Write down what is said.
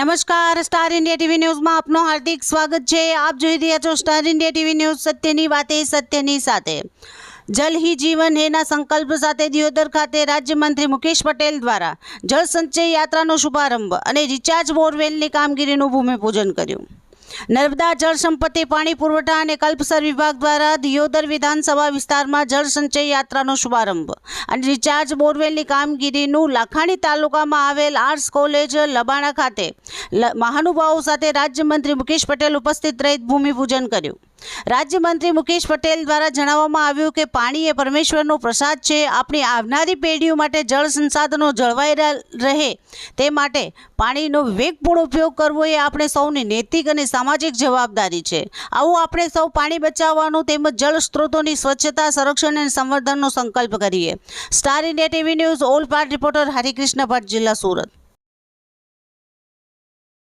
નમસ્કાર, star India TV ન્યૂઝમાં આપનું હાર્દિક સ્વાગત છે। આપ જોઈ રહ્યા છો સ્ટાર ઇન્ડિયા ટીવી ન્યૂઝ, સત્યની વાતે સત્યની સાથે। જલ હી જીવન હેના સંકલ્પ સાથે દિયોદર ખાતે રાજ્યમંત્રી મુકેશ પટેલ દ્વારા જળ સંચય યાત્રાનો શુભારંભ અને રિચાર્જ બોરવેલની કામગીરીનું ભૂમિપૂજન કર્યું। નર્મદા જળ સંપત્તિ પાણી પુરવઠા અને કલ્પસર વિભાગ દ્વારા દિયોદર વિધાનસભા વિસ્તારમાં જળ સંચય યાત્રાનો શુભારંભ અને રિચાર્જ બોરવેલની કામગીરીનું લાખાણી તાલુકામાં આવેલ આર્ટ્સ કોલેજ લબાણા ખાતે મહાનુભાવો સાથે રાજ્યમંત્રી મુકેશ પટેલ ઉપસ્થિત રહી ભૂમિપૂજન કર્યું। રાજ્યમંત્રી મુકેશ પટેલ દ્વારા જણાવવામાં આવ્યું કે પાણી એ પરમેશ્વરનો પ્રસાદ છે। આપણી આવનારી પેઢીઓ માટે જળ સંસાધનો જળવાઈ રહે તે માટે પાણીનો વિવેકપૂર્ણ ઉપયોગ કરવો એ આપણે સૌની નૈતિક અને સામાજિક જવાબદારી છે। આવું આપણે સૌ પાણી બચાવવાનો તેમજ જળ સ્ત્રોતોની સ્વચ્છતા, સંરક્ષણ અને સંવર્ધનનો સંકલ્પ કરીએ। Star India TV news all part reporter Harikrishna Bhatt, જિલ્લા સુરત।